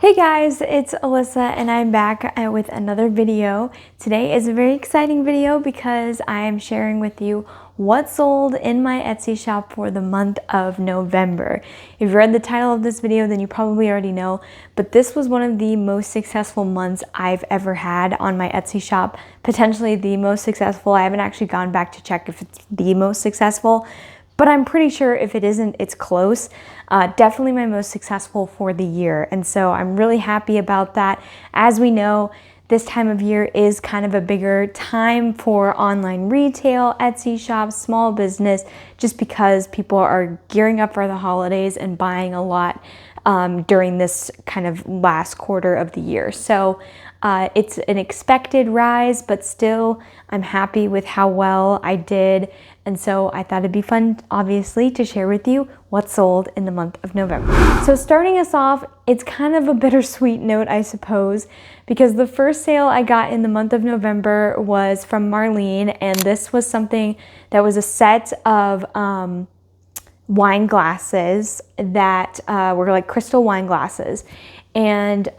Hey guys, it's Alyssa and I'm back with another video. Today is a very exciting video because I am sharing with you what sold in my Etsy shop for the month of November. If you read the title of this video, then you probably already know, but this was one of the most successful months I've ever had on my Etsy shop. Potentially the most successful. I haven't actually gone back to check if it's the most successful, but I'm pretty sure if it isn't, it's close. Definitely my most successful for the year. And so I'm really happy about that. As we know, this time of year is kind of a bigger time for online retail, Etsy shops, small business, just because people are gearing up for the holidays and buying a lot during this kind of last quarter of the year. So it's an expected rise, but still I'm happy with how well I did. And so I thought it'd be fun, obviously, to share with you what sold in the month of November. So starting us off, it's kind of a bittersweet note, I suppose, because the first sale I got in the month of November was from Marlene, and this was something that was a set of wine glasses that were like crystal wine glasses. And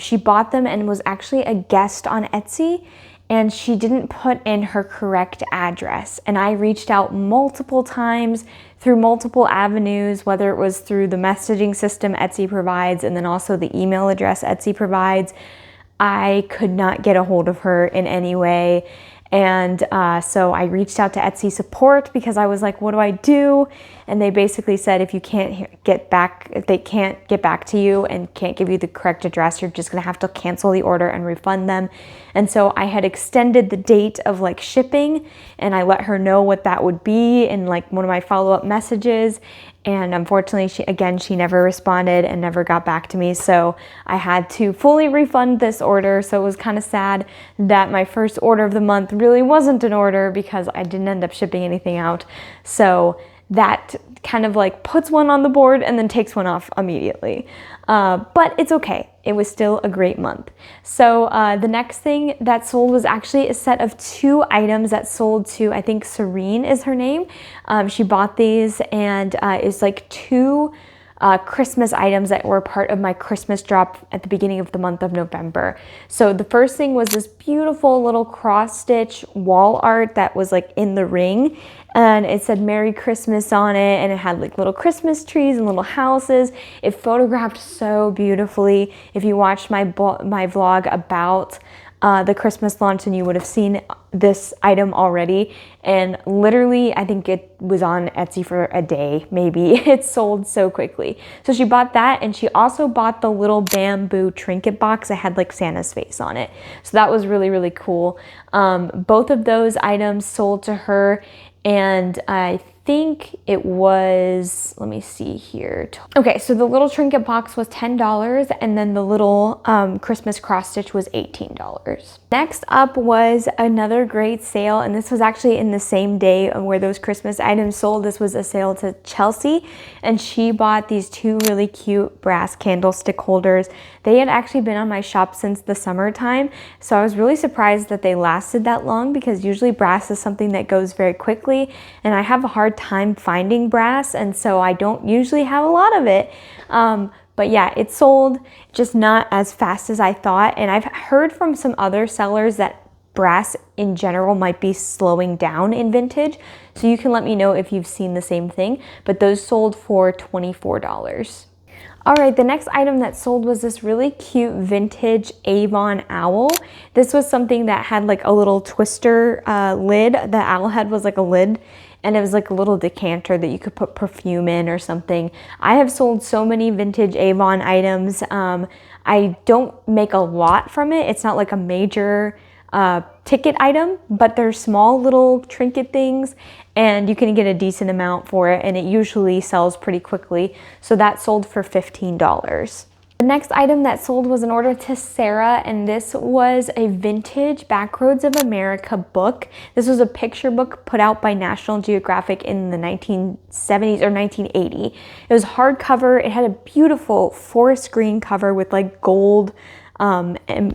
she bought them and was actually a guest on Etsy, and she didn't put in her correct address. And I reached out multiple times through multiple avenues, whether it was through the messaging system Etsy provides and then also the email address Etsy provides. I could not get a hold of her in any way. And so I reached out to Etsy support because I was like, what do I do? And they basically said, if they can't get back to you and can't give you the correct address, you're just gonna have to cancel the order and refund them. And so I had extended the date of like shipping, and I let her know what that would be in like one of my follow-up messages. And unfortunately, she never responded and never got back to me. So I had to fully refund this order. So it was kind of sad that my first order of the month really wasn't an order because I didn't end up shipping anything out. So that kind of like puts one on the board and then takes one off immediately. But it's okay. It was still a great month. So the next thing that sold was actually a set of 2 items that sold to, I think Serene is her name. She bought these, and it's like 2 Christmas items that were part of my Christmas drop at the beginning of the month of November. So the first thing was this beautiful little cross-stitch wall art that was like in the ring, and it said Merry Christmas on it, and it had like little Christmas trees and little houses. It photographed so beautifully. If you watched my vlog about the Christmas launch, and you would have seen this item already. And literally, I think it was on Etsy for a day, maybe. It sold so quickly. So she bought that, and she also bought the little bamboo trinket box that had like Santa's face on it. So that was really, really cool. Both of those items sold to her, and I think it was, let me see here. Okay, so the little trinket box was $10, and then the little Christmas cross stitch was $18. Next up was another great sale, and this was actually in the same day where those Christmas items sold. This was a sale to Chelsea, and she bought these 2 really cute brass candlestick holders. They had actually been on my shop since the summertime, so I was really surprised that they lasted that long, because usually brass is something that goes very quickly, and I have a hard time finding brass, and so I don't usually have a lot of it. But yeah, it sold, just not as fast as I thought. And I've heard from some other sellers that brass in general might be slowing down in vintage. So you can let me know if you've seen the same thing, but those sold for $24. All right, the next item that sold was this really cute vintage Avon owl. This was something that had like a little twister lid. The owl head was like a lid, and it was like a little decanter that you could put perfume in or something. I have sold so many vintage Avon items. I don't make a lot from it. It's not like a major ticket item, but they're small little trinket things, and you can get a decent amount for it, and it usually sells pretty quickly. So that sold for $15. The next item that sold was an order to Sarah, and this was a vintage Backroads of America book. This was a picture book put out by National Geographic in the 1970s or 1980. It was hardcover. It had a beautiful forest green cover with like gold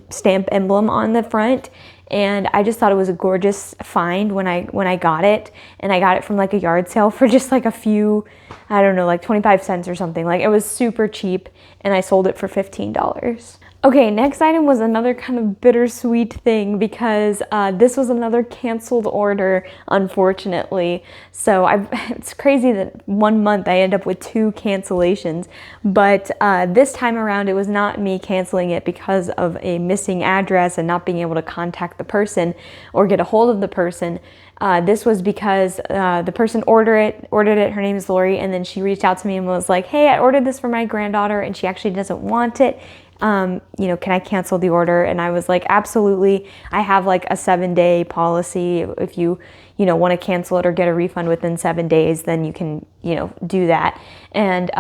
stamp emblem on the front. and I just thought it was a gorgeous find when I got it, and I got it from like a yard sale for just like a few, I don't know, like 25 cents or something. Like, it was super cheap, and I sold it for $15. Okay, next item was another kind of bittersweet thing because this was another canceled order, unfortunately. So it's crazy that 1 month I end up with 2 cancellations, but this time around it was not me canceling it because of a missing address and not being able to contact the person or get a hold of the person. This was because the person ordered it, her name is Lori, and then she reached out to me and was like, hey, I ordered this for my granddaughter and she actually doesn't want it. You know, can I cancel the order? And I was like, absolutely. I have like a 7-day policy. If you want to cancel it or get a refund within 7 days, then you can, do that. And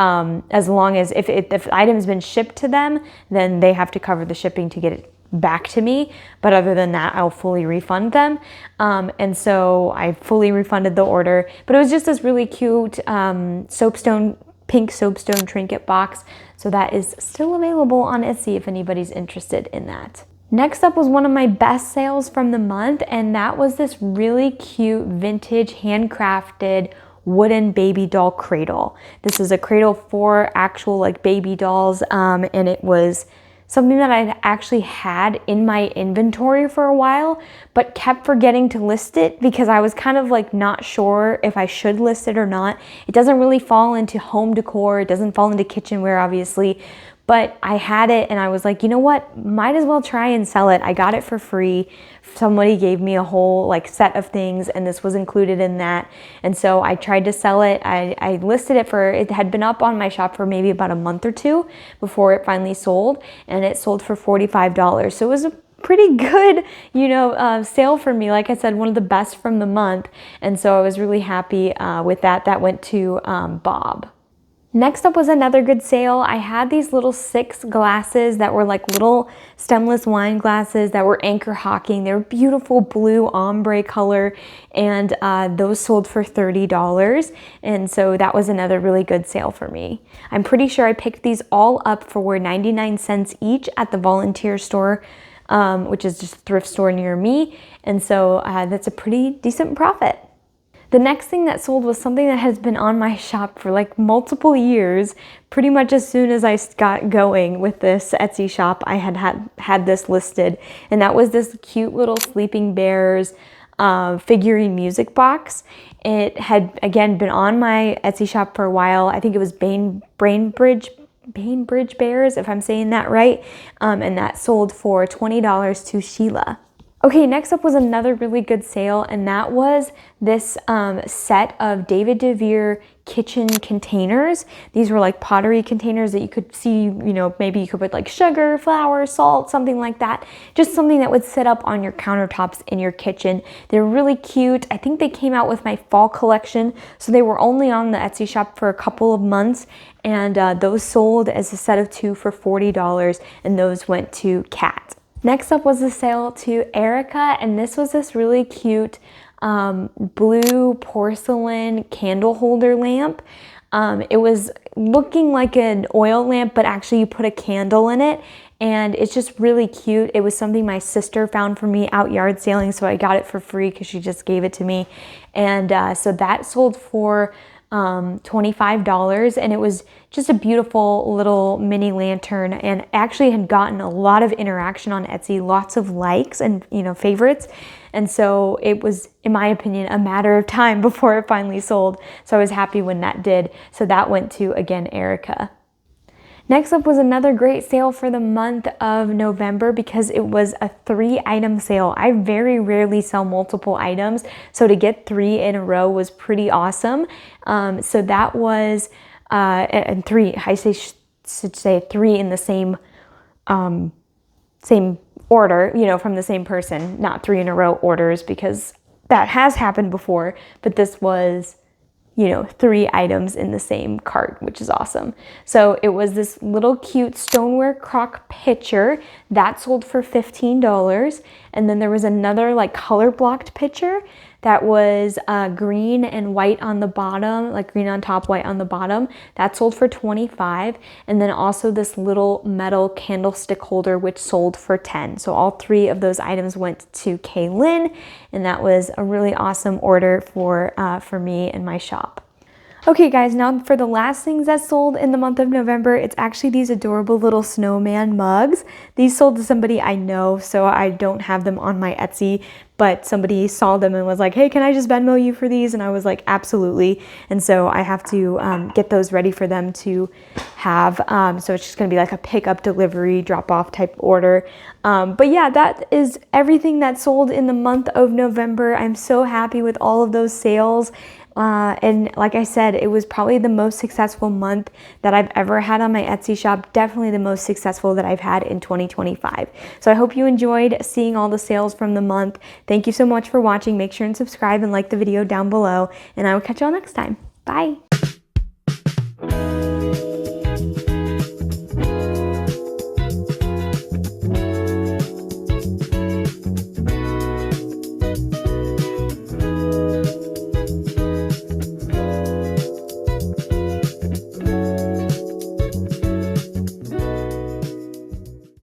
as long as if the item's been shipped to them, then they have to cover the shipping to get it back to me. But other than that, I'll fully refund them. And so I fully refunded the order. But it was just this really cute pink soapstone trinket box. So that is still available on Etsy if anybody's interested in that. Next up was one of my best sales from the month, and that was this really cute vintage handcrafted wooden baby doll cradle. This is a cradle for actual like baby dolls, and it was something that I'd actually had in my inventory for a while, but kept forgetting to list it because I was kind of like not sure if I should list it or not. It doesn't really fall into home decor. It doesn't fall into kitchenware, obviously, but I had it and I was like, you know what? Might as well try and sell it. I got it for free. Somebody gave me a whole like set of things and this was included in that. And so I tried to sell it. I listed it it had been up on my shop for maybe about a month or 2 before it finally sold, and it sold for $45. So it was a pretty good, sale for me. Like I said, one of the best from the month. And so I was really happy with that. That went to Bob. Next up was another good sale. I had these little 6 glasses that were like little stemless wine glasses that were anchor hocking. They were beautiful blue ombre color, and those sold for $30. And so that was another really good sale for me. I'm pretty sure I picked these all up for 99 cents each at the volunteer store, which is just a thrift store near me. And so that's a pretty decent profit. The next thing that sold was something that has been on my shop for like multiple years. Pretty much as soon as I got going with this Etsy shop, I had this listed, and that was this cute little Sleeping Bears figurine music box. It had, again, been on my Etsy shop for a while. I think it was Bainbridge Bears, if I'm saying that right, and that sold for $20 to Sheila. Okay, next up was another really good sale, and that was this set of David DeVere kitchen containers. These were like pottery containers that you could see, maybe you could put like sugar, flour, salt, something like that. Just something that would sit up on your countertops in your kitchen. They're really cute. I think they came out with my fall collection, so they were only on the Etsy shop for a couple of months, and those sold as a set of 2 for $40, and those went to Kat. Next up was a sale to Erica, and this was this really cute blue porcelain candle holder lamp. It was looking like an oil lamp, but actually you put a candle in it, and it's just really cute. It was something my sister found for me out yard sailing, so I got it for free because she just gave it to me. And so that sold for $25, and it was just a beautiful little mini lantern, and actually had gotten a lot of interaction on Etsy, lots of likes and favorites, and so it was, in my opinion, a matter of time before it finally sold. So I was happy when that did. So that went to, again, Erica. Next up was another great sale for the month of November because it was a 3-item sale. I very rarely sell multiple items, so to get 3 in a row was pretty awesome. So that was, and 3, I should say 3 in the same order, from the same person, not 3 in a row orders, because that has happened before, but this was 3 items in the same cart, which is awesome. So it was this little cute stoneware crock pitcher that sold for $15. And then there was another like color blocked pitcher that was green and white on the bottom, like green on top, white on the bottom. That sold for $25. And then also this little metal candlestick holder, which sold for $10. So all three of those items went to Kaylin, and that was a really awesome order for me and my shop. Okay guys, now for the last things that sold in the month of November, it's actually these adorable little snowman mugs. These sold to somebody I know, so I don't have them on my Etsy, but somebody saw them and was like, hey, can I just Venmo you for these? And I was like, absolutely. And so I have to get those ready for them to have. So it's just gonna be like a pickup, delivery, drop off type order. But yeah, that is everything that sold in the month of November. I'm so happy with all of those sales. And like I said, it was probably the most successful month that I've ever had on my Etsy shop. Definitely the most successful that I've had in 2025. So I hope you enjoyed seeing all the sales from the month. Thank you so much for watching. Make sure and subscribe and like the video down below, and I will catch y'all next time. Bye.